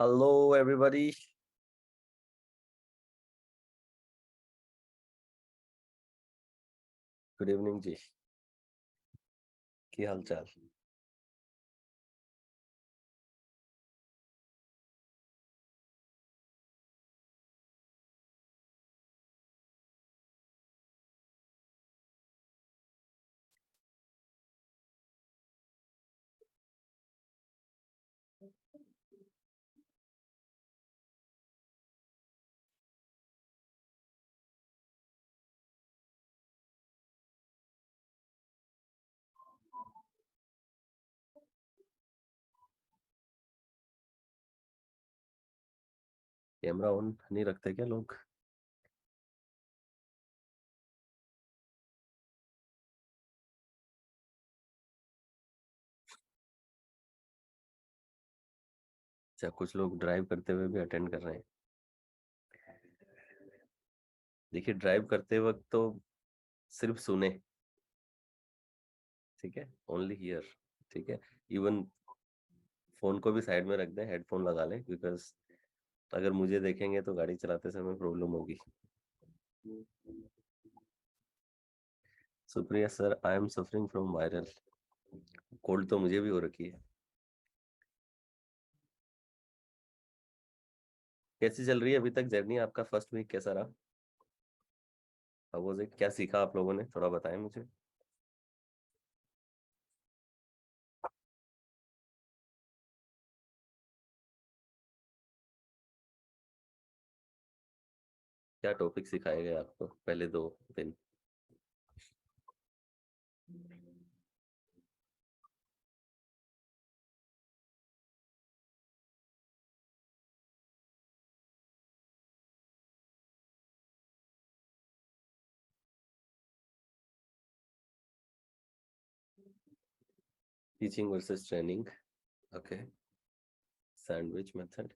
Hello everybody. Good evening जी. की हालचाल? Camera on नहीं रखते क्या लोग? अच्छा, कुछ लोग ड्राइव करते हुए भी अटेंड कर रहे हैं. देखिए, ड्राइव करते वक्त तो सिर्फ सुने, ठीक है, ओनली हियर, ठीक है. इवन फोन को भी साइड में रख दें, हेडफोन लगा लें, बिकॉज अगर मुझे देखेंगे तो गाड़ी चलाते समय प्रॉब्लम होगी. Supriya sir, I am suffering from viral. Cold तो मुझे भी हो रखी है. कैसी चल रही है अभी तक जर्नी? आपका फर्स्ट वीक कैसा रहा? How was it? क्या सीखा आप लोगों ने, थोड़ा बताएं मुझे. क्या टॉपिक सिखाए गए आपको पहले 2 दिन? Teaching versus training. Okay. Sandwich method.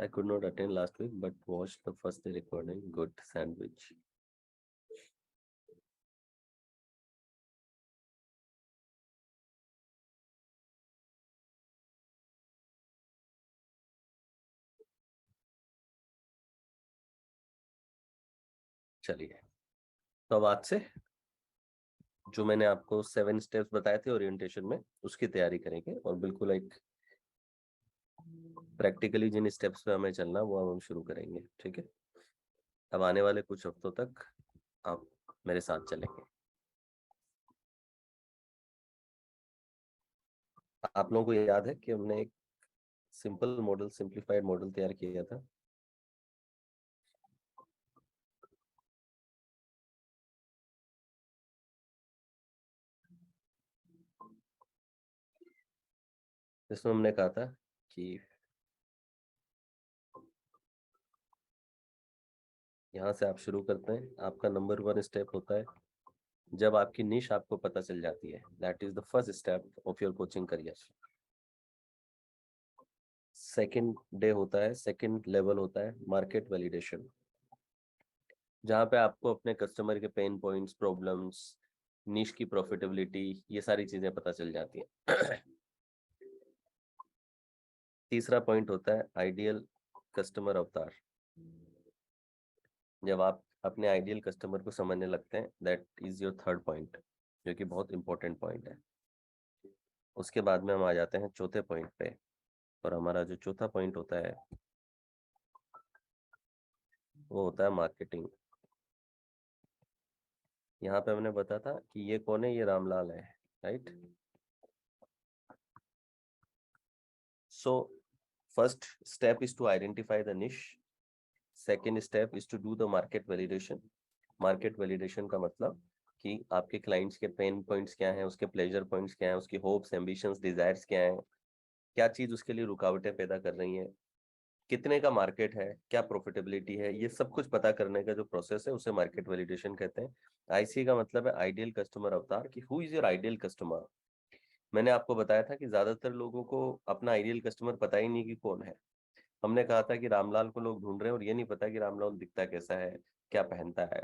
I could not attend last week but watched the first day recording. Good sandwich. चलिए, तो अब आज से जो मैंने आपको 7 स्टेप्स बताए थे ओरिएंटेशन में, उसकी तैयारी करेंगे और बिल्कुल एक प्रैक्टिकली जिन स्टेप्स पे हमें चलना वो अब हम शुरू करेंगे, ठीक है. अब आने वाले कुछ हफ्तों तक आप मेरे साथ चलेंगे. आप लोगों को याद है कि हमने एक सिंपल मॉडल, सिंप्लीफाइड मॉडल तैयार किया था. जिसमें हमने कहा था कि यहाँ से आप शुरू करते हैं। आपका नंबर 1 स्टेप होता है जब आपकी निश आपको पता चल जाती है, that is the first step of your coaching career. Second day होता है, सेकंड लेवल होता है मार्केट वैलिडेशन, जहाँ पे आपको अपने कस्टमर के पेन पॉइंट्स, प्रॉब्लम्स, निश की प्रॉफिटेबिलिटी, ये सारी चीजें पता चल जाती हैं। तीसरा पॉइंट होता है आइडियल कस्टमर अवतार। जब आप अपने आइडियल कस्टमर को समझने लगते हैं, that is your third point, जो कि बहुत इंपॉर्टेंट पॉइंट है। उसके बाद में हम आ जाते हैं चौथे पॉइंट पे, और हमारा जो चौथा पॉइंट होता है वो होता है मार्केटिंग। यहाँ पे हमने बताया था कि ये कौन है, ये रामलाल है, right. So first step is to identify the niche, second step is to do the market validation. Market validation का मतलब कि आपके क्लाइंट्स के पेन पॉइंट्स क्या हैं, उसके प्लेजर पॉइंट्स क्या हैं, उसकी होप्स, एम्बिशंस, डिजायर्स क्या हैं, क्या चीज उसके लिए रुकावटें पैदा कर रही है, कितने का मार्केट है, क्या प्रॉफिटेबिलिटी है, ये सब कुछ पता करने का जो प्रोसेस है उसे मार्केट वैलिडेशन कहते हैं। आईसी का मतलब है आइडियल कस्टमर अवतार, कि who is your ideal customer. मैंने आपको बताया था कि ज्यादातर लोगों को अपना आइडियल कस्टमर पता ही नहीं कि कौन है। हमने कहा था कि रामलाल को लोग ढूंढ रहे हैं और ये नहीं पता कि रामलाल दिखता कैसा है, क्या पहनता है।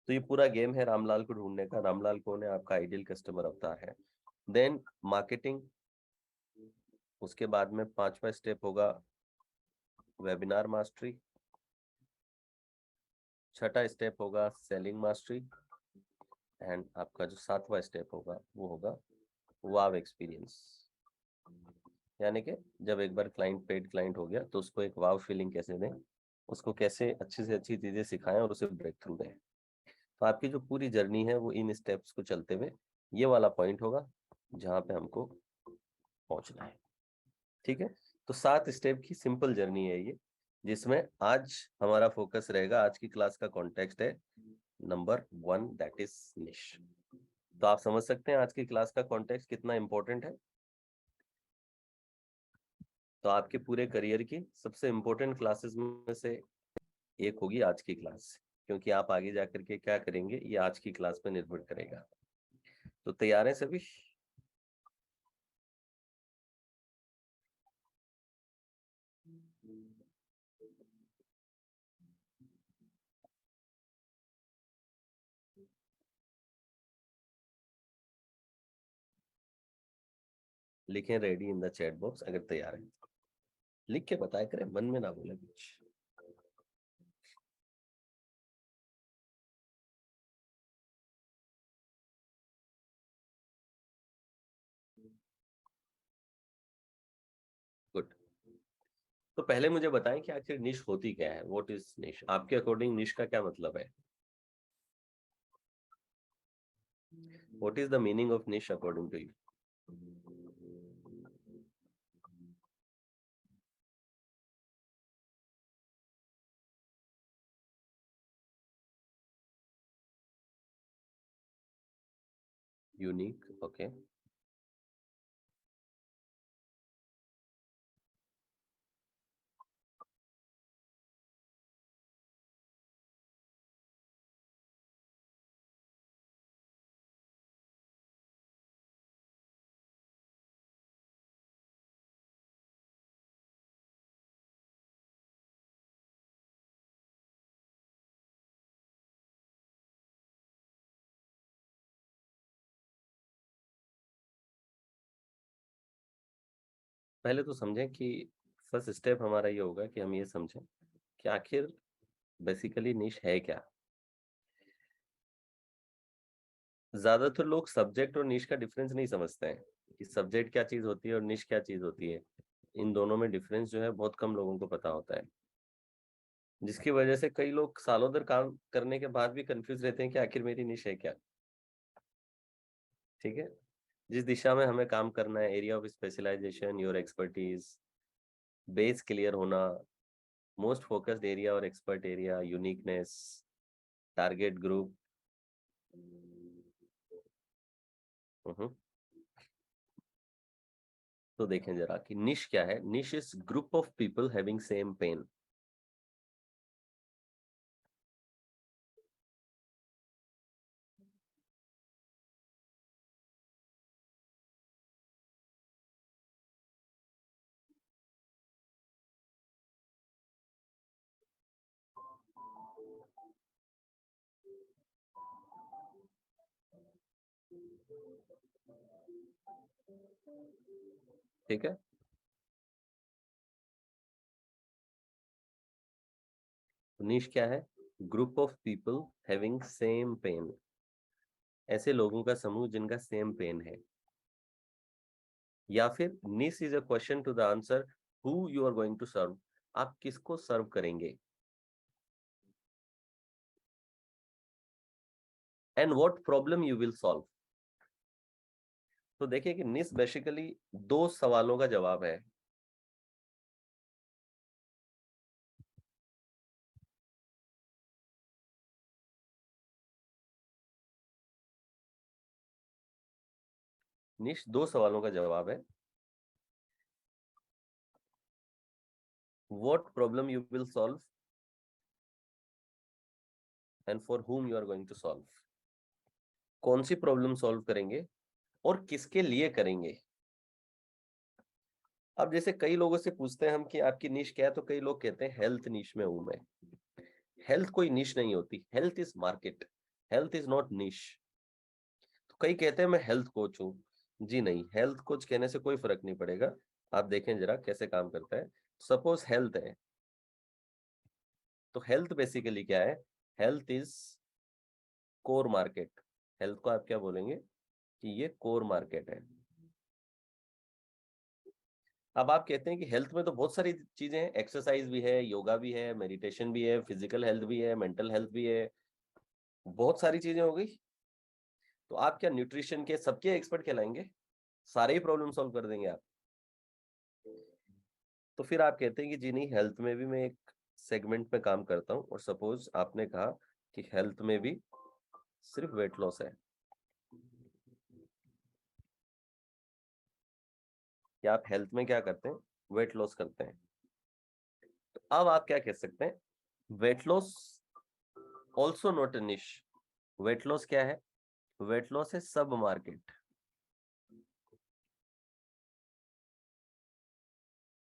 तो ये पूरा गेम है रामलाल को ढूंढने का। रामलाल कौन है, आपका आइडियल कस्टमर अवतार है। देन मार्केटिंग, उसके बाद में पांचवा स्टेप होगा वेबिनार मास्टरी, छठा स्टेप होगा सेलिंग मास्टरी, एंड आपका जो सातवां स्टेप होगा वो होगा वाव एक्सपीरियंस। यानी कि जब एक बार क्लाइंट पेड क्लाइंट हो गया तो उसको एक वाव फीलिंग कैसे दें, उसको कैसे अच्छी से अच्छी चीजें सिखाएं और उसे ब्रेक थ्रू दें। तो आपकी जो पूरी जर्नी है वो इन स्टेप्स को चलते हुए ये वाला पॉइंट होगा जहां पे हमको पहुंचना है। ठीक है, तो 7 स्टेप की सिंपल जर्नी है ये, जिसमें आज हमारा फोकस रहेगा। आज की क्लास का कॉन्टेक्स्ट है नंबर 1, दैट इज निश। तो आप समझ सकते हैं आज की क्लास का कॉन्टेक्स्ट कितना इंपॉर्टेंट है। तो आपके पूरे करियर की सबसे इंपॉर्टेंट क्लासेस में से एक होगी आज की क्लास, क्योंकि आप आगे जाकर के क्या करेंगे ये आज की क्लास पे निर्भर करेगा। तो तैयार हैं सभी? लिखें ready in the chat box अगर तैयार हैं। लिख के बताया करें, मन में ना बोले कुछ। गुड। तो पहले मुझे बताएं कि आखिर निश होती क्या है, व्हाट इज निश। आपके अकॉर्डिंग निश का क्या मतलब है? What is the meaning of niche according to you? Unique, okay. पहले तो समझें कि फर्स्ट स्टेप हमारा ये होगा कि हम ये समझें कि आखिर बेसिकली निश है क्या। ज्यादातर लोग सब्जेक्ट और निश का डिफरेंस नहीं समझते हैं कि सब्जेक्ट क्या चीज होती है और निश क्या चीज होती है। इन दोनों में डिफरेंस जो है बहुत कम लोगों को पता होता है, जिसकी वजह से कई लोग सालों भर काम करने के बाद भी कंफ्यूज रहते हैं कि आखिर मेरी निश है क्या। ठीक है, जिस दिशा में हमें काम करना है, area of specialization, your expertise, base clear होना, मोस्ट फोकस्ड एरिया और expert area, uniqueness, target group. तो देखें जरा कि निश क्या है। Niche is group of people having same pain. ठीक है, निश क्या है? Group of people having same pain, ऐसे लोगों का समूह जिनका सेम पेन है। या फिर niche is a question to the answer who you are going to serve, आप किसको सर्व करेंगे, and what problem you will solve. तो देखिए कि निश बेसिकली दो सवालों का जवाब है। निश दो सवालों का जवाब है। What problem you will solve and for whom you are going to solve, कौन सी प्रॉब्लम सॉल्व करेंगे और किसके लिए करेंगे। अब जैसे कई लोगों से पूछते हैं हम कि आपकी निश क्या है, तो कई लोग कहते हैं हेल्थ निश में हूं मैं। हेल्थ कोई निश नहीं होती, health is market, health is not निश। तो कई कहते हैं मैं हेल्थ कोच हूँ, जी नहीं, हेल्थ कोच कहने से कोई फर्क नहीं पड़ेगा। आप देखें जरा कैसे काम करता है। सपोज हेल्थ है, तो हेल्थ बेसिकली क्या है? Health is core market. Health को आप क्या बोलेंगे कि ये कोर मार्केट है। अब आप कहते हैं कि हेल्थ में तो बहुत सारी चीजें हैं, एक्सरसाइज भी है, योगा भी है, मेडिटेशन भी है, फिजिकल हेल्थ भी है, मेंटल हेल्थ भी है, बहुत सारी चीजें हो गई। तो आप क्या न्यूट्रिशन के सबके एक्सपर्ट कहलाएंगे? सारे ही प्रॉब्लम सॉल्व कर देंगे आप? तो फिर आप कहते हैं कि जी नहीं, हेल्थ में भी मैं एक सेगमेंट में काम करता हूँ, और सपोज आपने कहा कि हेल्थ में भी सिर्फ वेट लॉस है, या आप हेल्थ में क्या करते हैं? वेट लॉस करते हैं। तो अब आप क्या कह सकते हैं? Weight loss also not a niche. Weight loss क्या है? वेट लॉस है सब मार्केट।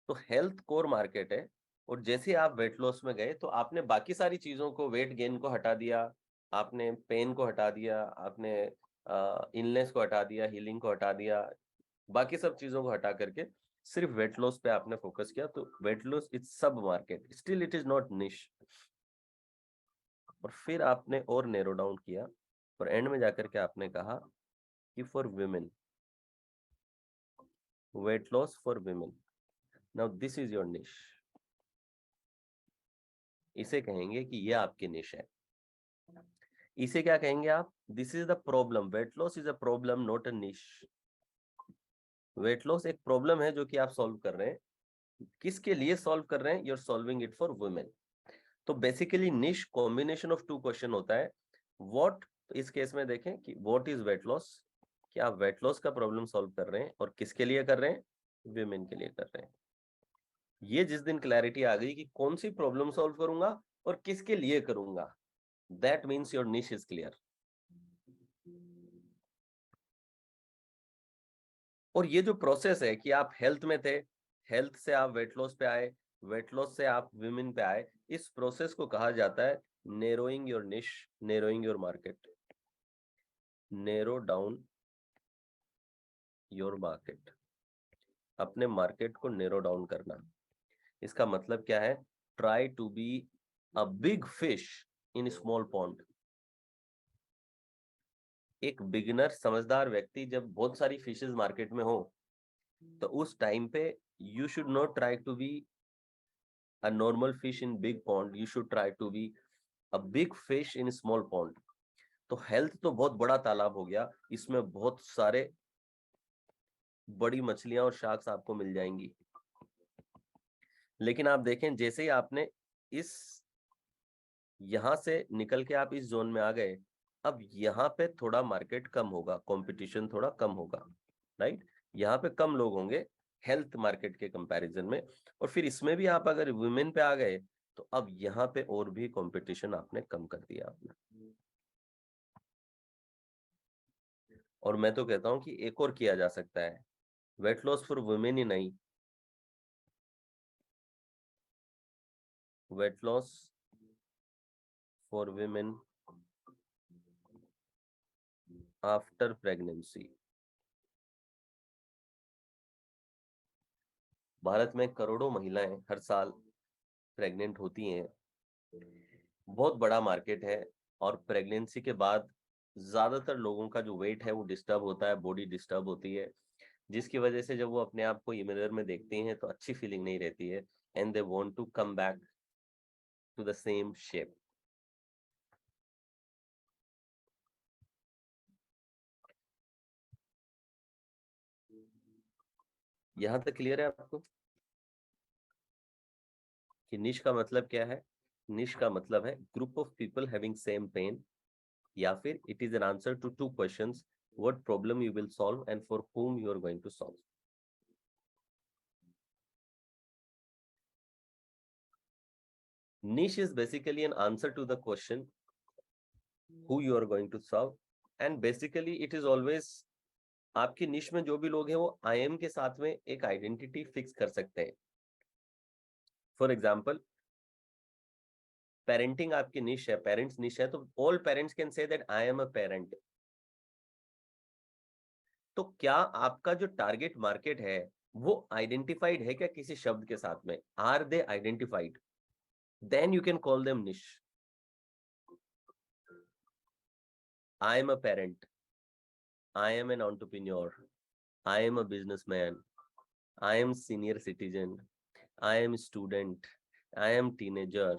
तो हेल्थ कोर मार्केट है, और जैसे आप वेट लॉस में गए तो आपने बाकी सारी चीजों को, वेट गेन को हटा दिया, आपने पेन को हटा दिया, आपने इलनेस को हटा दिया, हीलिंग को हटा दिया, बाकी सब चीजों को हटा करके सिर्फ वेट लॉस पे आपने फोकस किया। तो वेट लॉस इज सब market, still it is not निश। और फिर आपने और नैरो डाउन किया, और एंड में जाकर के आपने कहा कि for women, weight loss for women, now this is your निश। इसे कहेंगे कि ये आपकी निश है। इसे क्या कहेंगे आप? This is the problem, weight loss is a problem not a niche. Weight loss एक प्रॉब्लम है जो कि आप सॉल्व कर रहे हैं। किसके लिए सॉल्व कर रहे हैं? You are solving it for women. तो basically niche combination of two question होता है। व्हाट, तो इस केस में देखें कि व्हाट इज वेट लॉस, कि आप वेट लॉस का प्रॉब्लम सॉल्व कर रहे हैं, और किसके लिए कर रहे हैं? वुमेन के लिए कर रहे हैं। ये जिस दिन क्लैरिटी आ गई कि कौन सी प्रॉब्लम सॉल्व करूंगा और किसके लिए करूंगा, दैट मीन्स योर निश इज क्लियर। और ये जो प्रोसेस है कि आप हेल्थ में थे, हेल्थ से आप वेट लॉस पे आए, वेट लॉस से आप विमेन पे आए, इस प्रोसेस को कहा जाता है narrowing your niche, narrowing your market, narrow down your market. अपने मार्केट को नेरो डाउन करना, इसका मतलब क्या है? Try to be a big fish in small pond. एक बिगिनर समझदार व्यक्ति जब बहुत सारी फिशेस मार्केट में हो, तो उस टाइम पे you should not try to be a normal fish in big pond, you should try to be a big fish in small pond। तो हेल्थ तो बहुत बड़ा तालाब हो गया, इसमें बहुत सारे बड़ी मछलियां और शार्क्स आपको मिल जाएंगी। लेकिन आप देखें जैसे ही आपने इस यहां से निकल के आप इस जोन में आ गए, अब यहाँ पे थोड़ा मार्केट कम होगा, कंपटीशन थोड़ा कम होगा, राइट? यहाँ पे कम लोग होंगे हेल्थ मार्केट के कंपैरिजन में। और फिर इसमें भी आप अगर वुमेन पे आ गए, तो अब यहाँ पे और भी कंपटीशन आपने कम कर दिया आपने। और मैं तो कहता हूं कि एक और किया जा सकता है, वेट लॉस फॉर वुमेन ही नहीं, weight loss for women after pregnancy. Bharat में करोड़ों महिलाएं हर साल प्रेग्नेंट होती हैं, बहुत बड़ा मार्केट है। और प्रेगनेंसी के बाद ज्यादातर लोगों का जो वेट है वो डिस्टर्ब होता है, बॉडी डिस्टर्ब होती है, जिसकी वजह से जब वो अपने आप को मिरर में देखती हैं तो अच्छी फीलिंग नहीं रहती है, and they want to come back to the same shape. यहां तक क्लियर है आपको कि निश का मतलब क्या है? निश का मतलब है group of people having same pain, या फिर it is an answer to two questions, what problem you will solve and for whom you are going to solve. Niche is basically an answer to the question who you are going to solve, and basically it is always, आपकी निश में जो भी लोग हैं वो I am के साथ में एक आइडेंटिटी फिक्स कर सकते हैं। फॉर एग्जाम्पल, पेरेंटिंग आपकी निश है, पेरेंट्स निश है, तो all parents can say that I am a parent. तो क्या आपका जो टारगेट मार्केट है वो आइडेंटिफाइड है क्या किसी शब्द के साथ में? Are they identified? Then you can call them niche. I am a parent, I am an entrepreneur, I am a businessman, I am senior citizen, I am student, I am teenager,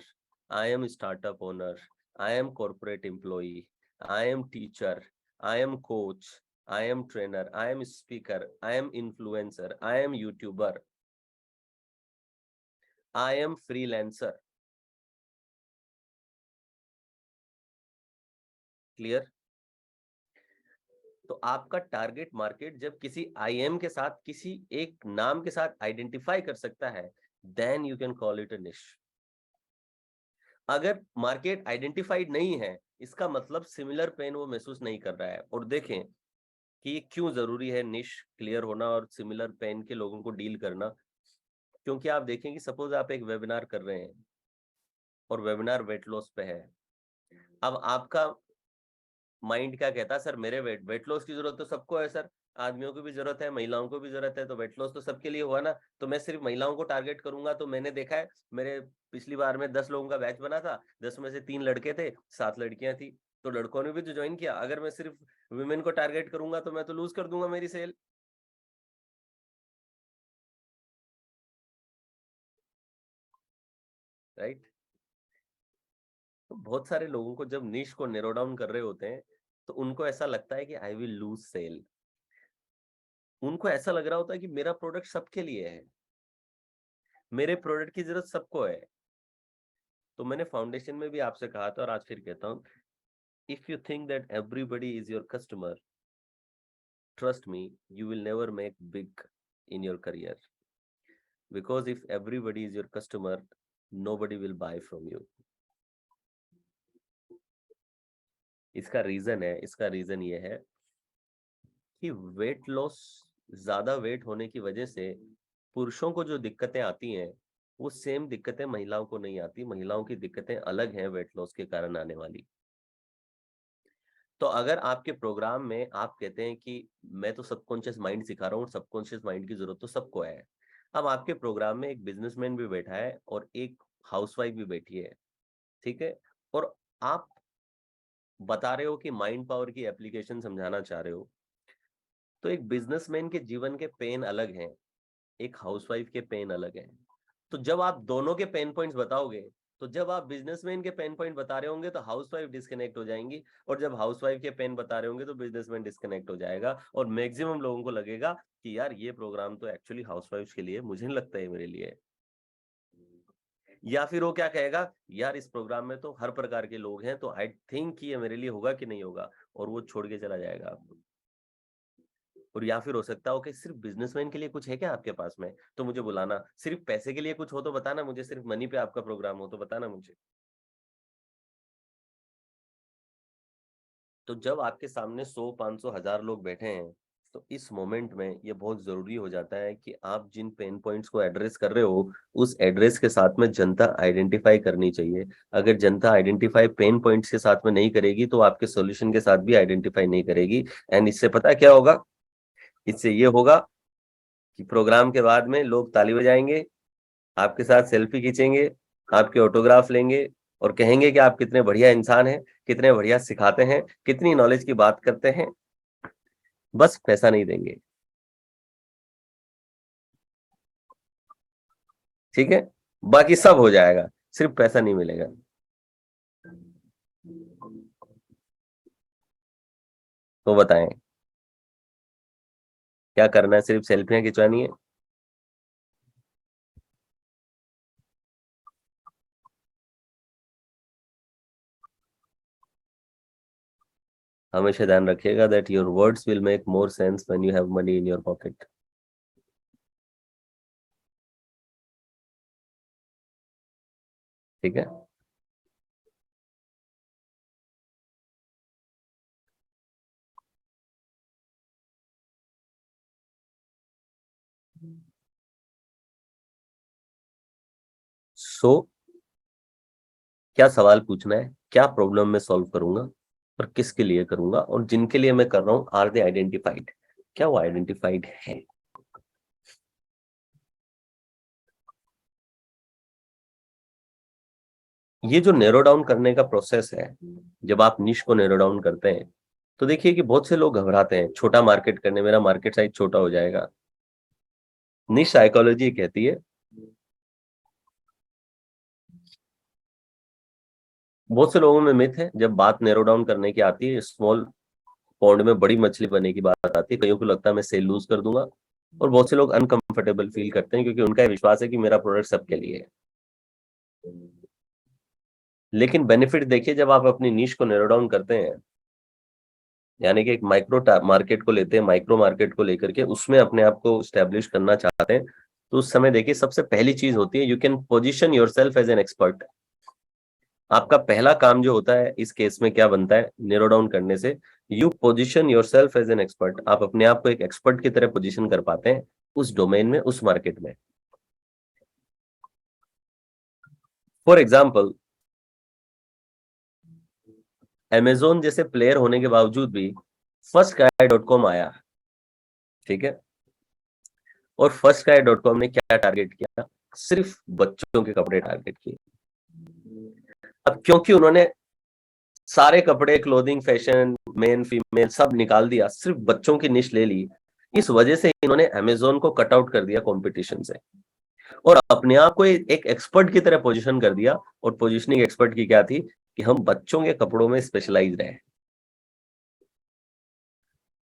I am startup owner, I am corporate employee, I am teacher, I am coach, I am trainer, I am speaker, I am influencer, I am YouTuber, I am freelancer. Clear? तो आपका target market जब किसी I am के साथ, किसी एक नाम के साथ आइडेंटिफाई कर सकता है, then you can call it a niche. अगर मार्केट आइडेंटिफाइड नहीं है, इसका मतलब सिमिलर पेन वो महसूस नहीं कर रहा है। और देखें कि ये क्यों जरूरी है निश क्लियर होना और सिमिलर पेन के लोगों को डील करना। क्योंकि आप देखें कि सपोज आप एक वेबिनार कर रहे हैं और वेबिनार वेट लॉस पे है। अब आपका माइंड क्या कहता है? सर मेरे वेट लॉस की जरूरत तो सबको है सर, आदमियों को भी जरूरत है, महिलाओं को भी जरूरत है, तो वेट लॉस तो सबके लिए हुआ ना, तो मैं सिर्फ महिलाओं को टारगेट करूंगा। तो मैंने देखा है, मेरे पिछली बार में 10 लोगों का बैच बना था, 10 में से 3 लड़के थे, 7 लड़कियां थी, तो लड़कों ने भी तो ज्वाइन किया। अगर मैं सिर्फ वुमेन को टारगेट करूंगा तो मैं तो लूज कर दूंगा मेरी सेल, राइट? तो बहुत सारे लोगों को जब निश को नैरो डाउन कर रहे होते हैं तो उनको ऐसा लगता है कि आई विल लूज सेल। उनको ऐसा लग रहा होता है कि मेरा प्रोडक्ट सबके लिए है, मेरे प्रोडक्ट की जरूरत सबको है। तो मैंने फाउंडेशन में भी आपसे कहा था और आज फिर कहता हूं, if you think that everybody is your customer, trust me, you will never make big in your career, because if everybody is your customer, nobody will buy from you. इसका रीजन ये है कि वेट लॉस, ज्यादा wait होने की वजह से पुरुषों को जो दिक्कतें आती हैं वो सेम दिक्कतें महिलाओं को नहीं आती। महिलाओं की दिक्कतें अलग हैं वेट लॉस के कारण आने वाली। तो अगर आपके प्रोग्राम में आप कहते हैं कि मैं तो सबकॉन्शियस माइंड सिखा रहा हूँ, सबकॉन्शियस माइंड की जरूरत तो सबको है। अब आपके प्रोग्राम में एक बिजनेसमैन भी बैठा है और एक हाउसवाइफ भी बैठी है, ठीक है, और आप बता रहे हो कि माइंड पावर की एप्लीकेशन समझाना चाह रहे हो। तो एक बिजनेसमैन के जीवन के पेन अलग हैं, एक हाउसवाइफ के पेन अलग हैं। तो जब आप दोनों के पेन पॉइंट्स बताओगे, तो जब आप बिजनेसमैन के पेन पॉइंट बता रहे होंगे तो हाउसवाइफ डिस्कनेक्ट हो जाएंगी, और जब हाउसवाइफ के पेन बता रहे होंगे तो बिजनेसमैन डिस्कनेक्ट हो जाएगा। और मैक्सिमम लोगों को लगेगा कि यार ये प्रोग्राम तो एक्चुअली हाउसवाइफ के लिए, मुझे नहीं लगता है मेरे लिए। या फिर वो क्या कहेगा, यार इस प्रोग्राम में तो हर प्रकार के लोग हैं, तो आई थिंक ये मेरे लिए होगा कि नहीं होगा, और वो छोड़ के चला जाएगा आपको। और या फिर हो सकता हो कि सिर्फ बिजनेसमैन के लिए कुछ है क्या आपके पास में, तो मुझे बुलाना। सिर्फ पैसे के लिए कुछ हो तो बताना मुझे, सिर्फ मनी पे आपका प्रोग्राम हो तो बताना मुझे। तो जब आपके सामने 100, 500, 1000 लोग बैठे हैं, तो इस मोमेंट में ये बहुत जरूरी हो जाता है कि आप जिन पेन पॉइंट्स को एड्रेस कर रहे हो उस एड्रेस के साथ में जनता आइडेंटिफाई करनी चाहिए। अगर जनता आइडेंटिफाई पेन पॉइंट्स के साथ में नहीं करेगी तो आपके सॉल्यूशन के साथ भी आइडेंटिफाई नहीं करेगी। एंड इससे पता क्या होगा, इससे ये होगा कि प्रोग्राम के बाद में लोग ताली बजाएंगे, आपके साथ सेल्फी खींचेंगे, आपके ऑटोग्राफ लेंगे और कहेंगे कि आप कितने बढ़िया इंसान हैं, कितने बढ़िया सिखाते हैं, कितनी नॉलेज की बात करते हैं। बस पैसा नहीं देंगे। ठीक है, बाकी सब हो जाएगा, सिर्फ पैसा नहीं मिलेगा। तो बताएं क्या करना है, सिर्फ सेल्फियां खिंचवानी है? हमेशा ध्यान रखिएगा that your words will make more sense when you have money in your pocket. ठीक है। सो क्या सवाल पूछना है, क्या प्रॉब्लम मैं सॉल्व करूंगा और किसके लिए करूंगा, और जिनके लिए मैं कर रहा हूं आर दे आइडेंटिफाइड, क्या वो आइडेंटिफाइड है? ये जो नैरो डाउन करने का प्रोसेस है, जब आप निश को नैरो डाउन करते हैं तो देखिए कि बहुत से लोग घबराते हैं छोटा मार्केट करने, मेरा मार्केट साइज छोटा हो जाएगा। निश साइकोलॉजी कहती है, बहुत से लोगों में मिथ है जब बात नैरो डाउन करने की आती है, स्मॉल पॉन्ड में बड़ी मछली बनने की बात आती है, कईयों को लगता है मैं सेल लूज कर दूंगा, और बहुत से लोग अनकंफर्टेबल फील करते हैं क्योंकि उनका ये विश्वास है कि मेरा प्रोडक्ट सबके लिए है। लेकिन बेनिफिट देखिए, जब आप अपनी नीश को नैरो डाउन करते हैं, यानी कि एक माइक्रो मार्केट को लेते हैं, माइक्रो मार्केट को लेकर के उसमें अपने आप को स्टैब्लिश करना चाहते हैं, तो उस समय देखिए सबसे पहली चीज होती है you can position yourself as an expert. आपका पहला काम जो होता है इस केस में क्या बनता है नैरो डाउन करने से, you position yourself as an expert. आप अपने आप को एक एक्सपर्ट की तरह पोजिशन कर पाते हैं उस डोमेन में, उस मार्केट में। फॉर एग्जाम्पल, अमेजोन जैसे प्लेयर होने के बावजूद भी फर्स्ट क्राई डॉट कॉम आया। ठीक है, और फर्स्ट क्राई डॉट कॉम ने क्या टारगेट किया, सिर्फ बच्चों के कपड़े टारगेट किए। अब क्योंकि उन्होंने सारे कपड़े, क्लोथिंग, फैशन, मेन फीमेल सब निकाल दिया, सिर्फ बच्चों की निश ले ली, इस वजह से इन्होंने अमेजोन को कट आउट कर दिया कंपटीशन से और अपने आप को एक एक्सपर्ट की तरह पोजीशन कर दिया। और पोजीशनिंग एक्सपर्ट की क्या थी कि हम बच्चों के कपड़ों में स्पेशलाइज रहे।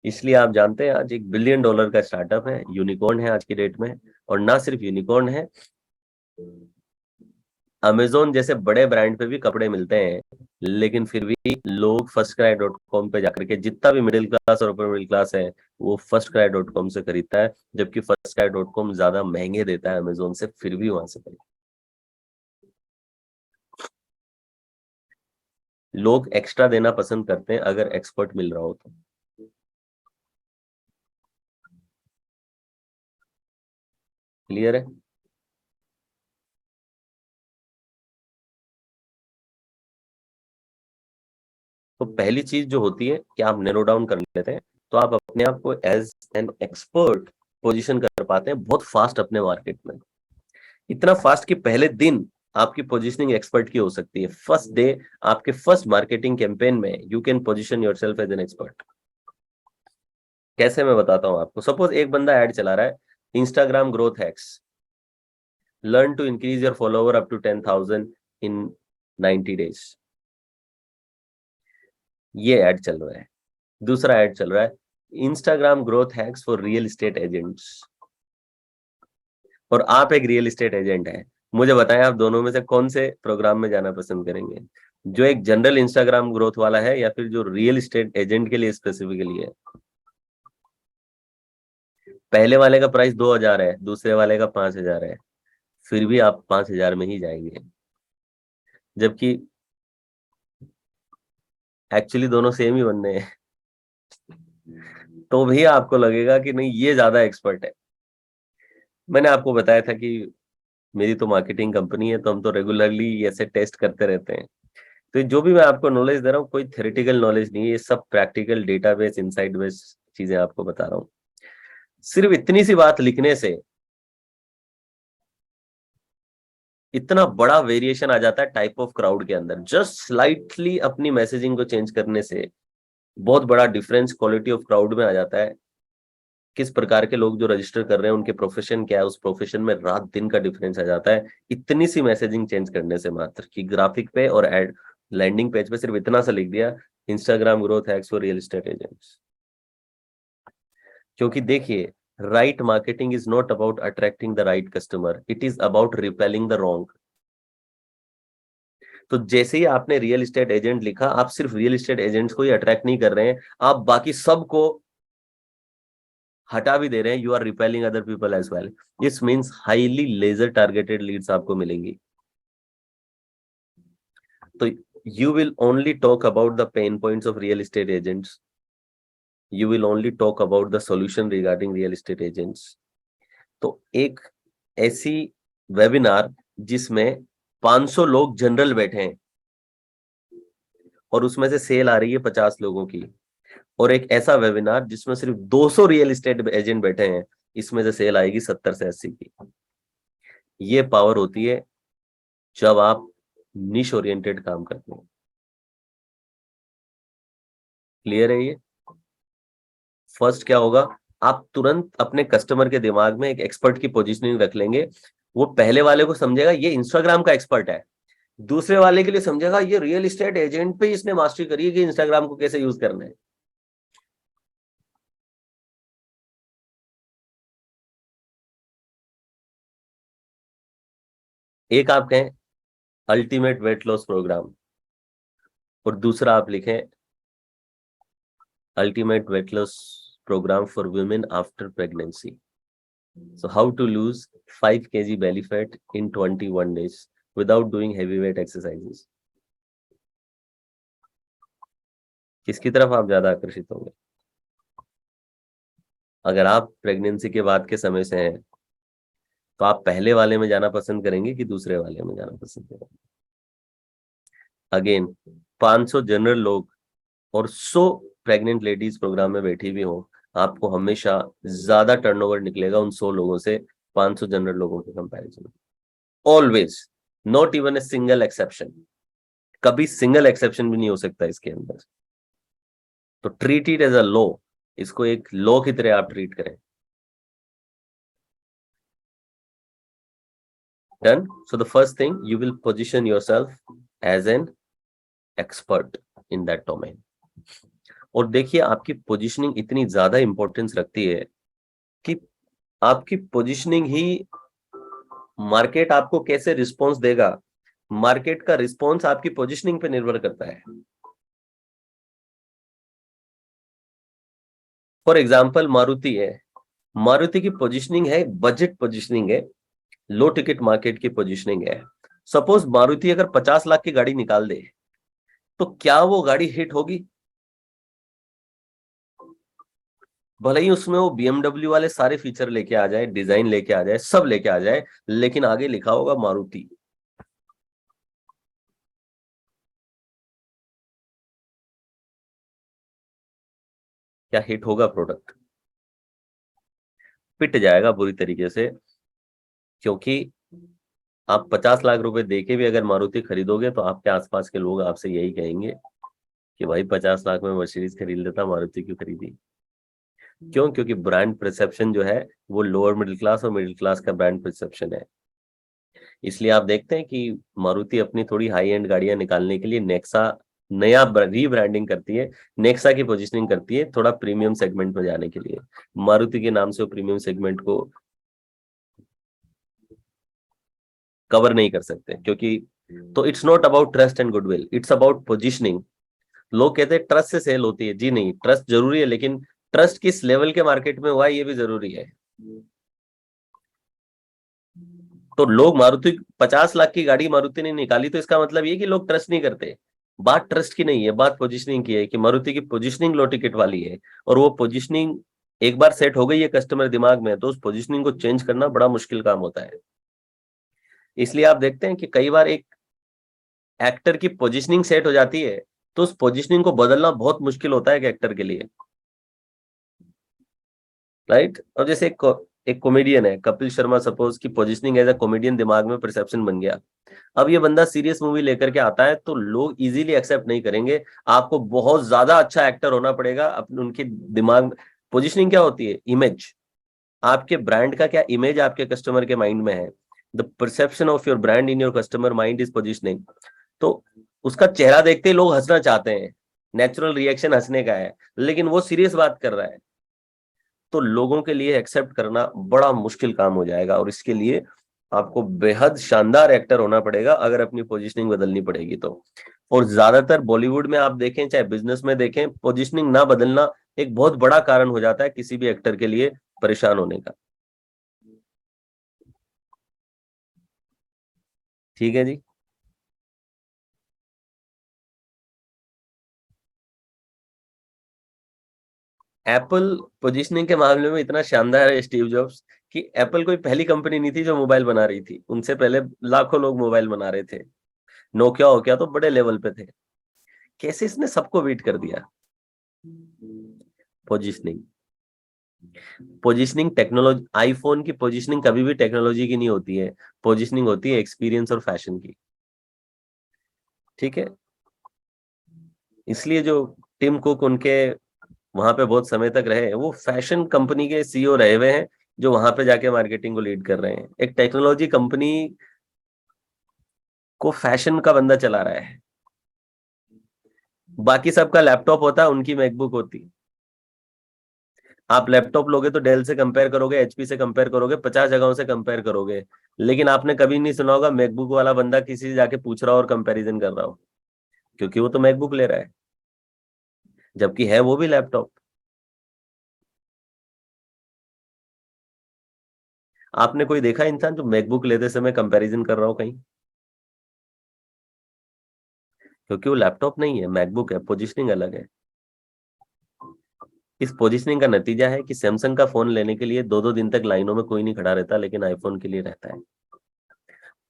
इसलिए आप जानते हैं आज $1 बिलियन का स्टार्टअप है, यूनिकॉर्न है आज की डेट में। और ना सिर्फ यूनिकॉर्न है, अमेजोन जैसे बड़े ब्रांड पे भी कपड़े मिलते हैं, लेकिन फिर भी लोग फर्स्ट क्राई डॉट कॉम पे जाकर के, जितना भी मिडिल क्लास और अपर मिडिल क्लास है वो फर्स्ट क्राई डॉट कॉम से खरीदता है, जबकि फर्स्ट क्राई डॉट कॉम ज्यादा महंगे देता है अमेजोन से, फिर भी वहां से खरीदता है। लोग एक्स्ट्रा देना पसंद करते हैं अगर एक्सपर्ट मिल रहा हो तो। क्लियर है? तो पहली चीज जो होती है कि आप नैरो डाउन कर लेते हैं, तो आप अपने आप को एज एन एक्सपर्ट पोजीशन कर पाते हैं बहुत फास्ट अपने मार्केट में। इतना फास्ट कि पहले दिन आपकी पोजीशनिंग एक्सपर्ट की हो सकती है। फर्स्ट डे आपके फर्स्ट मार्केटिंग कैंपेन में you can position yourself as an expert. कैसे, मैं बताता हूं आपको। सपोज एक बंदा ऐड चला रहा है, Instagram growth hacks, learn to increase your follower up to 10,000 in 90 days, ये ऐड चल रहा है। दूसरा ऐड चल रहा है, Instagram growth hacks for real estate agents, और आप एक रियल एस्टेट एजेंट हैं। मुझे बताएं आप दोनों में से कौन से प्रोग्राम में जाना पसंद करेंगे, जो एक जनरल इंस्टाग्राम ग्रोथ वाला है या फिर जो रियल एस्टेट एजेंट के लिए स्पेसिफिकली है? पहले वाले का प्राइस 2,000 है, दूसरे वाले का 5,000 है, फिर भी आप 5,000 में ही जाएंगे, जबकि एक्चुअली दोनों सेम ही बनने हैं। तो भी आपको लगेगा कि नहीं ये ज्यादा एक्सपर्ट है। मैंने आपको बताया था कि मेरी तो मार्केटिंग कंपनी है, तो हम तो रेगुलरली ऐसे टेस्ट करते रहते हैं। तो जो भी मैं आपको नॉलेज दे रहा हूँ कोई थ्योरेटिकल नॉलेज नहीं है, ये सब प्रैक्टिकल डेटाबेस इनसाइट बेस्ड चीजें आपको बता रहा हूँ। सिर्फ इतनी सी बात लिखने से इतना बड़ा वेरिएशन आ जाता है टाइप ऑफ क्राउड के अंदर। जस्ट स्लाइटली अपनी मैसेजिंग को चेंज करने से बहुत बड़ा डिफरेंस क्वालिटी ऑफ क्राउड में आ जाता है। किस प्रकार के लोग जो रजिस्टर कर रहे हैं उनके प्रोफेशन क्या है, उस प्रोफेशन में रात दिन का डिफरेंस आ जाता है इतनी सी मैसेजिंग चेंज करने से। मात्र कि ग्राफिक पे और एड लैंडिंग पेज पे सिर्फ इतना सा लिख दिया, Instagram growth hacks for real estate agents. क्योंकि देखिए, right marketing is not about attracting the right customer, it is about repelling the wrong. तो जैसे ही आपने रियल एस्टेट एजेंट लिखा, आप सिर्फ रियल एस्टेट एजेंट्स को ही अट्रैक्ट नहीं कर रहे हैं, आप बाकी सबको हटा भी दे रहे हैं। You are repelling other people as well. This means highly laser targeted leads आपको मिलेंगी। तो you will only talk about the pain points of real estate agents, you will only talk about the solution regarding real estate agents. तो एक ऐसी webinar जिसमें 500 लोग general बैठे हैं और उसमें से सेल आ रही है 50 लोगों की, और एक ऐसा वेबिनार जिसमें सिर्फ 200 रियल एस्टेट एजेंट बैठे हैं, इसमें से सेल आएगी 70 से 80 की। ये पावर होती है जब आप निश ओरिएंटेड काम करते हैं। क्लियर है ये? फर्स्ट क्या होगा, आप तुरंत अपने कस्टमर के दिमाग में एक एक्सपर्ट की पोजीशनिंग रख लेंगे। वो पहले वाले को समझेगा ये इंस्टाग्राम का एक्सपर्ट है, दूसरे वाले के लिए समझेगा ये रियल एस्टेट एजेंट पे इसने मास्टरी करी है कि इंस्टाग्राम को कैसे यूज करना है। एक आप कहें अल्टीमेट वेट लॉस प्रोग्राम, और दूसरा आप लिखें ultimate weight loss programme for women after pregnancy. So how to lose 5 kg belly fat in 21 days without doing heavy weight exercises। किसकी तरफ आप ज्यादा आकर्षित होंगे? अगर आप प्रेगनेंसी के बाद के समय से हैं तो आप पहले वाले में जाना पसंद करेंगे कि दूसरे वाले में जाना पसंद करेंगे? अगेन, 500 जनरल लोग और 100 प्रेग्नेंट लेडीज प्रोग्राम में बैठी भी हो, आपको हमेशा ज्यादा टर्नओवर निकलेगा उन 100 लोगों से 500 जनरल लोगों के कंपैरिजन। Always, not even a single exception. कभी सिंगल एक्सेप्शन भी नहीं हो सकता इसके अंदर। तो treat it as a law, इसको एक लॉ की तरह आप ट्रीट करें। Done. So the first thing, you will position yourself as an expert in that domain. और देखिए, आपकी पोजीशनिंग इतनी ज्यादा इंपॉर्टेंस रखती है कि आपकी पोजीशनिंग ही मार्केट आपको कैसे रिस्पॉन्स देगा, मार्केट का रिस्पॉन्स आपकी पोजीशनिंग पे निर्भर करता है। फॉर एग्जाम्पल मारुति है, मारुति की पोजीशनिंग है, बजट पोजीशनिंग है, लो टिकट मार्केट की पोजीशनिंग है। सपोज मारुति अगर 50 लाख की गाड़ी निकाल दे, तो क्या वो गाड़ी हिट होगी? भले ही उसमें वो बीएमडब्ल्यू वाले सारे फीचर लेके आ जाए, डिजाइन लेके आ जाए, सब लेके आ जाए, लेकिन आगे लिखा होगा मारुति, क्या हिट होगा प्रोडक्ट? पिट जाएगा बुरी तरीके से। क्योंकि आप 50 लाख रुपए देके भी अगर मारुति खरीदोगे तो आपके आसपास के लोग आपसे यही कहेंगे कि भाई 50 लाख में मर्सिडीज खरीद लेता, मारुति क्यों खरीदी? क्यों? क्योंकि ब्रांड परसेप्शन जो है वो लोअर मिडिल क्लास और मिडिल क्लास का ब्रांड परसेप्शन है। इसलिए आप देखते हैं कि मारुति अपनी थोड़ी हाई एंड गाड़ियां निकालने के लिए नेक्सा नया रीब्रांडिंग करती है, नेक्सा की पोजीशनिंग करती है थोड़ा प्रीमियम सेगमेंट में जाने के लिए। मारुति के नाम से वो प्रीमियम सेगमेंट को कवर नहीं कर सकते, क्योंकि तो it's not about trust and goodwill, it's about positioning. लोग कहते हैं ट्रस्ट से सेल होती है, जी नहीं, ट्रस्ट जरूरी है, लेकिन ट्रस्ट किस लेवल के मार्केट में हुआ है ये भी जरूरी है। तो लोग मारुति 50 लाख की गाड़ी मारुति ने निकाली तो इसका मतलब ये कि लोग ट्रस्ट नहीं करते। बात ट्रस्ट की नहीं है, बात पोजीशनिंग की है कि मारुति की पोजीशनिंग लो टिकट वाली है, और वो पोजीशनिंग एक बार सेट हो गई है कस्टमर दिमाग में, तो उस पोजीशनिंग को चेंज करना बड़ा मुश्किल काम होता है। इसलिए आप देखते हैं कि कई बार एक एक्टर की पोजीशनिंग सेट हो जाती है, तो उस पोजीशनिंग को बदलना बहुत मुश्किल होता है एक एक्टर के लिए, राइट। और जैसे एक कॉमेडियन है कपिल शर्मा, सपोज की पोजीशनिंग एज अ कॉमेडियन दिमाग में परसेप्शन बन गया, अब ये बंदा सीरियस मूवी लेकर के आता है तो लोग इजीली एक्सेप्ट नहीं करेंगे। आपको बहुत ज्यादा अच्छा एक्टर होना पड़ेगा अपने उनके दिमाग में। पोजीशनिंग क्या होती है? इमेज। आपके ब्रांड का क्या इमेज आपके कस्टमर के माइंड में है? The perception of your brand in your customer mind is positioning. तो उसका चेहरा देखते ही लोग हंसना चाहते हैं, नेचुरल रिएक्शन हंसने का है, लेकिन वो सीरियस बात कर रहा है, तो लोगों के लिए एक्सेप्ट करना बड़ा मुश्किल काम हो जाएगा। और इसके लिए आपको बेहद शानदार एक्टर होना पड़ेगा अगर अपनी पोजीशनिंग बदलनी पड़ेगी तो। और ज्यादातर बॉलीवुड में आप देखें चाहे बिजनेस में देखें, पोजीशनिंग ना बदलना एक बहुत बड़ा कारण हो जाता है किसी भी एक्टर के लिए परेशान होने का। ठीक है जी। एप्पल पोजीशनिंग के मामले में इतना शानदार है स्टीव जॉब्स, कि एप्पल कोई पहली कंपनी नहीं थी जो मोबाइल बना रही थी, उनसे पहले लाखों लोग मोबाइल बना रहे थे। नोकिया हो गया तो बड़े लेवल पे थे, कैसे इसने सबको बीट कर दिया? पोजीशनिंग। पोजीशनिंग टेक्नोलॉजी, आईफोन की पोजीशनिंग कभी भी टेक्नोलॉजी की नहीं होती है, पोजीशनिंग होती है एक्सपीरियंस और फैशन की। ठीक है। इसलिए जो टिम कुक उनके वहां पे बहुत समय तक रहे, वो फैशन कंपनी के सीईओ रहे हुए हैं, जो वहां पे जाके मार्केटिंग को लीड कर रहे हैं। एक टेक्नोलॉजी कंपनी को फैशन का बंदा चला रहा है। बाकी सबका लैपटॉप होता है, उनकी मैकबुक होती। आप लैपटॉप लोगे तो डेल से कंपेयर करोगे, एचपी से कंपेयर करोगे, 50 जगहों से कंपेयर करोगे, लेकिन आपने कभी नहीं सुना होगा मैकबुक वाला बंदा किसी से जाके पूछ रहा हो और कंपैरिजन कर रहा हो, क्योंकि वो तो मैकबुक ले रहा है, जबकि है वो भी लैपटॉप। आपने कोई देखा इंसान जो मैकबुक लेते समय कंपैरिजन कर रहा हो कहीं? क्योंकि वो लैपटॉप नहीं है, मैकबुक है, पोजिशनिंग अलग है। इस पोजिशनिंग का नतीजा है कि सैमसंग का फोन लेने के लिए 2-2 दिन तक लाइनों में कोई नहीं खड़ा रहता, लेकिन आईफोन के लिए रहता है।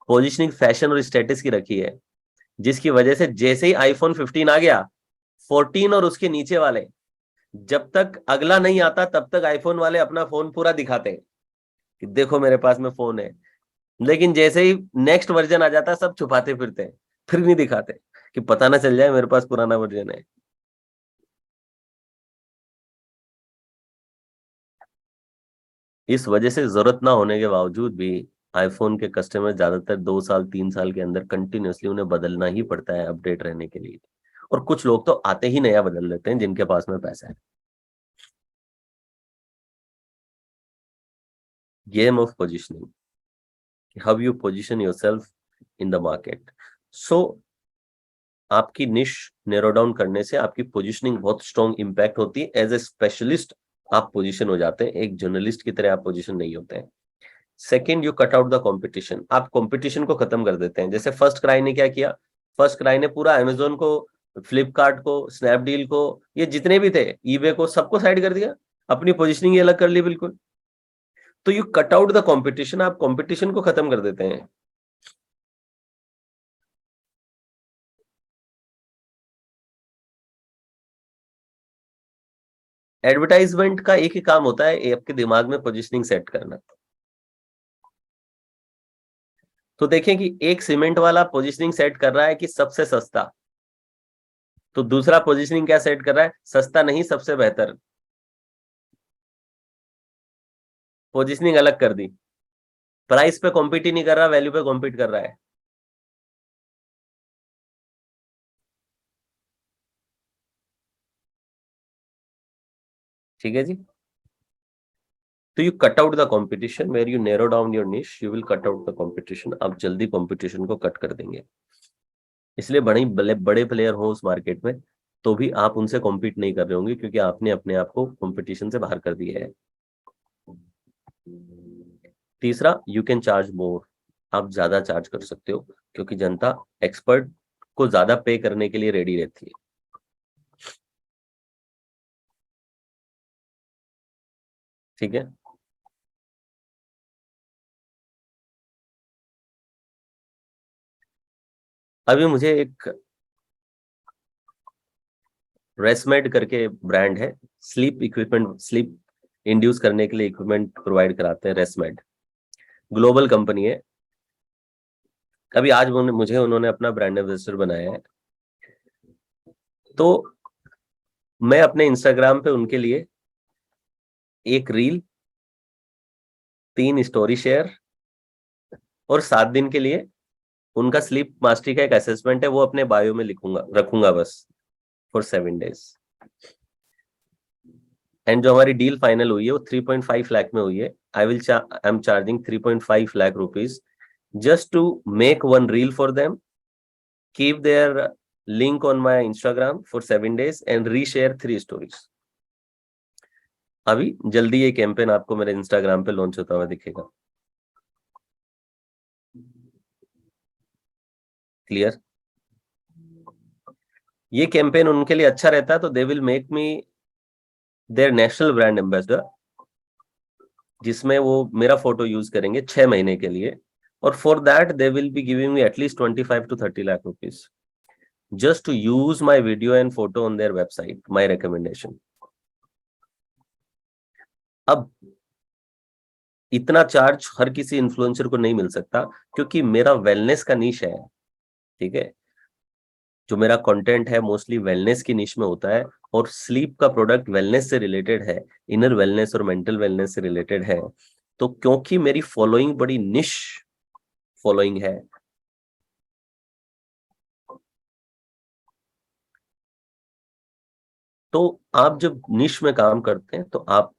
पोजिशनिंग फैशन और स्टेटस की रखी है, जिसकी वजह से जैसे ही आईफोन 15 आ गया, 14 और उसके नीचे वाले, जब तक अगला नहीं आता तब तक आईफोन वाले अपना फोन पूरा दिखाते हैं कि देखो मेरे पास में फोन है, लेकिन जैसे ही नेक्स्ट वर्जन आ जाता है सब छुपाते फिरते हैं, फिर नहीं दिखाते कि पता ना चल जाए मेरे पास पुराना वर्जन है। इस वजह से जरूरत ना होने के बावजूद भी आईफोन के कस्टमर ज्यादातर 2 साल 3 साल के अंदर कंटिन्यूअसली उन्हें बदलना ही पड़ता है अपडेट रहने के लिए। और कुछ लोग तो आते ही नया बदल लेते हैं जिनके पास में पैसा है। Game of positioning, how you position yourself in the market. So आपकी निश नैरो डाउन करने से आपकी पोजीशनिंग बहुत स्ट्रॉन्ग इंपैक्ट होती है। एज ए स्पेशलिस्ट आप पोजीशन हो जाते हैं, एक जर्नलिस्ट की तरह आप पोजीशन नहीं होते हैं। Second, you cut out the competition, आप कंपटीशन को खत्म कर देते हैं। जैसे फर्स्ट क्राई ने क्या किया? फर्स्ट क्राई ने पूरा अमेजोन को, फ्लिपकार्ट को, स्नैपडील को, ये जितने भी थे, ईबे को, सबको साइड कर दिया, अपनी पोजीशनिंग ही अलग कर ली बिल्कुल। तो you cut out the competition, आप कंपटीशन को खत्म कर देते हैं। एडवर्टाइजमेंट का एक ही काम होता है, ये आपके दिमाग में पोजीशनिंग सेट करना। तो देखें कि एक सीमेंट वाला पोजीशनिंग सेट कर रहा है कि सबसे सस्ता, तो दूसरा पोजीशनिंग क्या सेट कर रहा है? सस्ता नहीं, सबसे बेहतर। पोजीशनिंग अलग कर दी, प्राइस पे कॉम्पीट ही नहीं कर रहा, वैल्यू पे कॉम्पीट कर रहा है। ठीक है जी। तो you cut out the competition, where you narrow down your niche, you will cut out the competition, आप जल्दी कंपटीशन को कट कर देंगे। इसलिए बड़े बड़े प्लेयर हो उस मार्केट में, तो भी आप उनसे कॉम्पीट नहीं कर रहे होंगे, क्योंकि आपने अपने आप को कंपटीशन से बाहर कर दिया है। तीसरा, यू कैन चार्ज मोर, आप ज्यादा चार्ज कर सकते हो, क्योंकि जनता एक्सपर्ट आपको ज्यादा पे करने के लिए रेडी रहती है। ठीक है, अभी मुझे एक रेसमेड करके ब्रांड है, स्लीप इक्विपमेंट, स्लीप इंड्यूस करने के लिए इक्विपमेंट प्रोवाइड कराते हैं, रेसमेड ग्लोबल कंपनी है। अभी आज मुझे उन्होंने अपना ब्रांड एम्बेसडर बनाया है, तो मैं अपने इंस्टाग्राम पे उनके लिए एक रील, 3 स्टोरी शेयर और 7 दिन के लिए उनका स्लीप मास्टरी का एक असेसमेंट है, वो अपने बायो में लिखूंगा, रखूंगा बस, फॉर 7 days। एंड जो हमारी डील फाइनल हुई है वो 3.5 लाख में हुई है। I am charging 3.5 lakh rupees just to make one reel for them, keep their link on my Instagram for 7 days and reshare 3 stories। अभी जल्दी ये कैंपेन आपको मेरे इंस्टाग्राम पे लॉन्च होता हुआ दिखेगा। क्लियर? ये कैंपेन उनके लिए अच्छा रहता है तो they will make me there national brand ambassador, जिसमें वो मेरा फोटो यूज करेंगे 6 महीने के लिए, और for that they will be giving me at least 25 to 30 lakh rupees just to use my video and photo on their website, my recommendation। अब इतना चार्ज हर किसी इन्फ्लुएंसर को नहीं मिल सकता, क्योंकि मेरा वेलनेस का निश है। ठीक है, जो मेरा कंटेंट है मोस्टली वेलनेस की निश में होता है, और स्लीप का प्रोडक्ट वेलनेस से रिलेटेड है, इनर वेलनेस और मेंटल वेलनेस से रिलेटेड है। तो क्योंकि मेरी फॉलोइंग बड़ी निश फॉलोइंग है, तो आप जब निश में काम करते हैं तो आप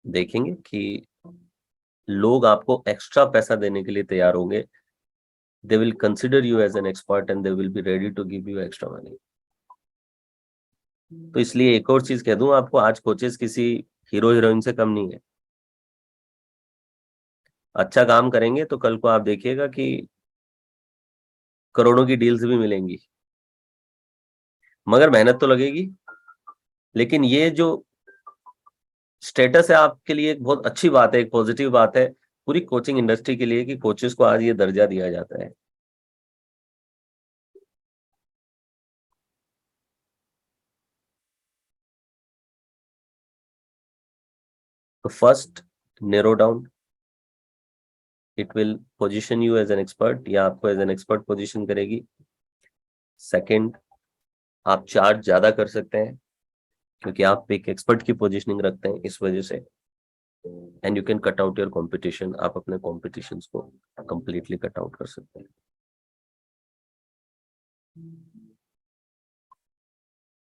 देखेंगे कि लोग आपको एक्स्ट्रा पैसा देने के लिए तैयार होंगे। They will consider you as an expert and they will be ready to give you extra money. तो इसलिए एक और चीज कह दूं आपको, आज कोचेस किसी हीरो हीरोइन से कम नहीं है। अच्छा काम करेंगे तो कल को आप देखिएगा कि करोड़ों की डील्स भी मिलेंगी, मगर मेहनत तो लगेगी। लेकिन ये जो स्टेटस है आपके लिए एक बहुत अच्छी बात है, एक पॉजिटिव बात है पूरी कोचिंग इंडस्ट्री के लिए, कि कोचेस को आज ये दर्जा दिया जाता है। तो first, narrow down, it will position you as an expert, या आपको एज एन एक्सपर्ट पोजीशन करेगी। सेकंड, आप चार्ज ज्यादा कर सकते हैं क्योंकि आप एक एक्सपर्ट की पोजीशनिंग रखते हैं, इस वजह से। And you can cut out your competition, आप अपने कॉम्पिटिशन को कंप्लीटली कट आउट कर सकते हैं।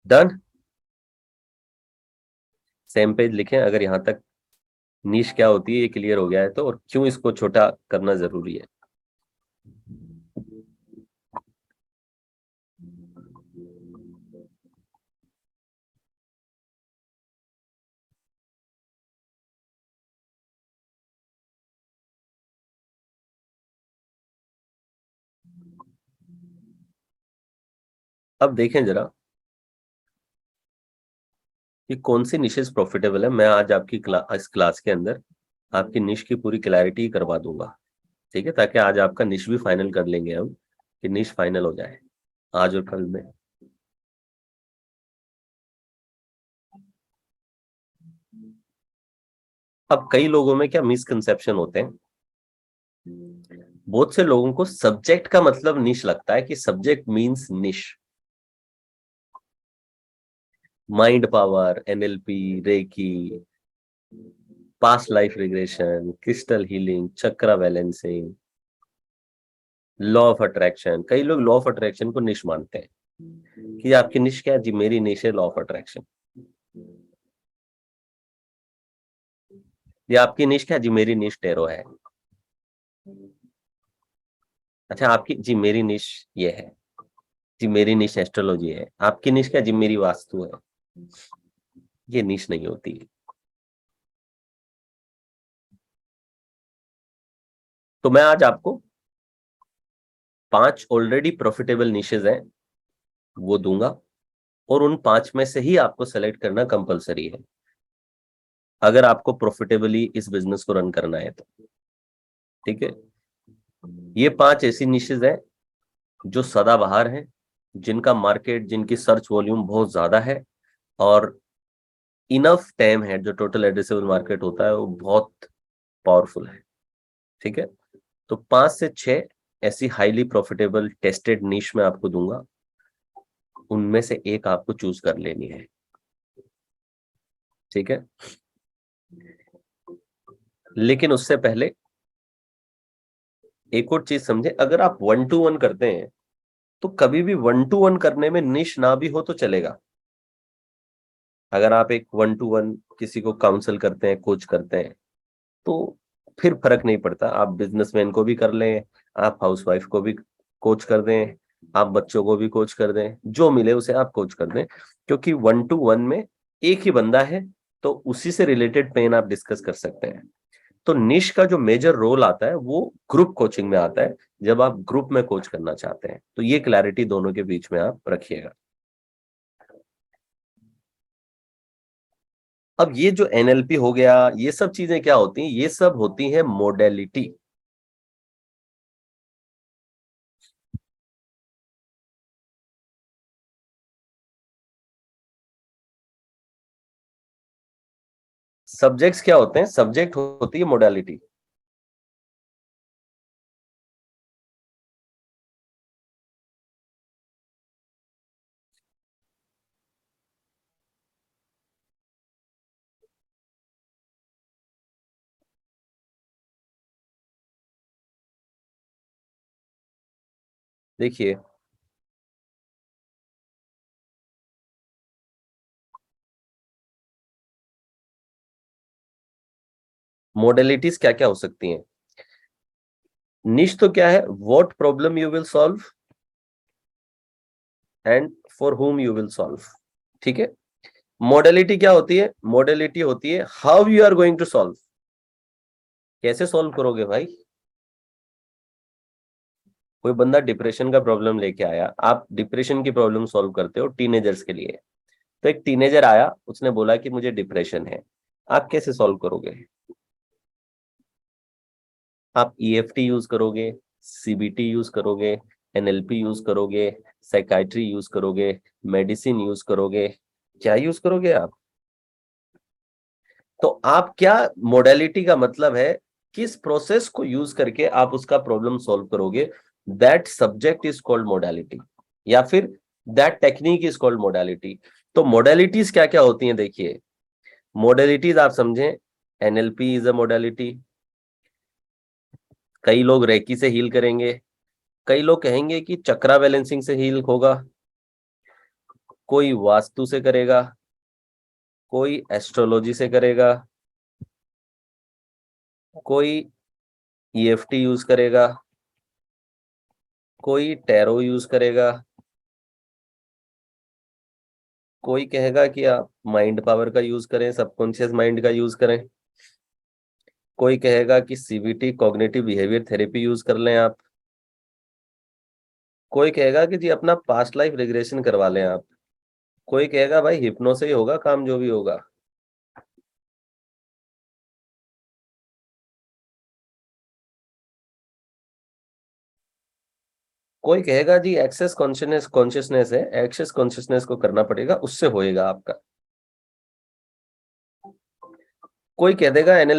डन? सेम पेज लिखें अगर यहाँ तक नीश क्या होती है ये क्लियर हो गया है तो, और क्यों इसको छोटा करना जरूरी है। अब देखें जरा कि कौन सी निशेस प्रॉफिटेबल है। मैं आज आपकी इस क्लास के अंदर आपकी निश की पूरी क्लैरिटी करवा दूंगा। ठीक है, ताकि आज आपका निश भी फाइनल कर लेंगे हम, कि निश फाइनल हो जाए आज और कल में। अब कई लोगों में क्या मिसकंसेप्शन होते हैं, बहुत से लोगों को सब्जेक्ट का मतलब निश लगता है, कि subject means niche. Mind power, NLP, reiki, past life regression, crystal healing, chakra balancing, law of attraction. कई लोग लॉ ऑफ अट्रैक्शन को निश मानते हैं कि आपकी निश क्या है जी, मेरी निश है लॉ ऑफ अट्रैक्शन। ये आपकी निश क्या है जी, मेरी निश टेरो है। अच्छा, आपकी जी मेरी निश ये है जी, मेरी निश एस्ट्रोलॉजी है। आपकी निश क्या जी, मेरी वास्तु है। ये निश नहीं होती। तो मैं आज आपको 5 ऑलरेडी प्रॉफिटेबल निशेज हैं वो दूंगा, और उन 5 में से ही आपको सेलेक्ट करना कंपलसरी है अगर आपको प्रॉफिटेबली इस बिजनेस को रन करना है तो। ठीक है, ये 5 ऐसी निशेज हैं जो सदाबहार हैं, जिनका मार्केट, जिनकी सर्च वॉल्यूम बहुत ज्यादा है, और इनफ टाइम है, जो टोटल एड्रेसेबल मार्केट होता है वो बहुत पावरफुल है। ठीक है, तो 5 से 6 ऐसी हाईली प्रॉफिटेबल टेस्टेड निश में आपको दूंगा, उनमें से एक आपको चूज कर लेनी है। ठीक है, लेकिन उससे पहले एक और चीज समझे, अगर आप 1-to-1 करते हैं तो कभी भी 1-to-1 करने में निश ना भी हो तो चलेगा। अगर आप एक 1-to-1 किसी को काउंसल करते हैं, कोच करते हैं, तो फिर फर्क नहीं पड़ता, आप बिजनेसमैन को भी कर लें, आप हाउसवाइफ को भी कोच कर दें, आप बच्चों को भी कोच कर दें, जो मिले उसे आप कोच कर दें, क्योंकि 1-to-1 में एक ही बंदा है, तो उसी से रिलेटेड पेन आप डिस्कस कर सकते हैं। तो निश का जो मेजर रोल आता है वो ग्रुप कोचिंग में आता है, जब आप ग्रुप में कोच करना चाहते हैं। तो ये क्लैरिटी दोनों के बीच में आप रखिएगा। अब ये जो एनएलपी हो गया, ये सब चीजें क्या होती हैं, ये सब होती है मोडेलिटी। सब्जेक्ट्स क्या होते हैं, सब्जेक्ट होती है मोडालिटी। देखिए, मोडेलिटीज क्या क्या हो सकती हैं। निश तो क्या है, what problem you will solve and for whom you will solve. ठीक है, मोडेलिटी क्या होती है, मोडेलिटी होती है how you are going to solve, कैसे सॉल्व करोगे भाई। कोई बंदा डिप्रेशन का प्रॉब्लम लेके आया, आप डिप्रेशन की प्रॉब्लम सॉल्व करते हो टीनेजर्स के लिए। तो एक टीनेजर आया, उसने बोला कि मुझे डिप्रेशन है, आप कैसे सॉल्व करोगे। आप ईएफटी यूज करोगे, सीबीटी यूज करोगे, एनएलपी यूज करोगे, साइकाइट्री यूज करोगे, मेडिसिन यूज करोगे, क्या यूज करोगे आप। तो आप क्या, मोडेलिटी का मतलब है किस प्रोसेस को यूज करके आप उसका प्रॉब्लम सॉल्व करोगे, that subject is called modality, या फिर that technique is called modality. तो मोडेलिटीज क्या क्या होती हैं, देखिए मोडेलिटीज आप समझें, एनएलपी इज अ मोडेलिटी, कई लोग रेकी से हील करेंगे, कई लोग कहेंगे कि चक्रा बैलेंसिंग से हील होगा, कोई वास्तु से करेगा, कोई एस्ट्रोलॉजी से करेगा, कोई ईएफटी यूज करेगा, कोई टैरो यूज करेगा, कोई कहेगा कि आप माइंड पावर का यूज करें, सबकॉन्शियस माइंड का यूज करें, कोई कहेगा कि CBT cognitive behaviour therapy use कर लें आप, कोई कहेगा कि जी अपना पास्ट लाइफ रिग्रेशन करवा लें आप, कोई कहेगा भाई हिप्नो से ही होगा काम जो भी होगा। कोई कहेगा जी एक्सेस कॉन्शियसनेस है, एक्सेस कॉन्शियसनेस को करना पड़ेगा, उससे होएगा आपका। कोई कह देगा एनएलपी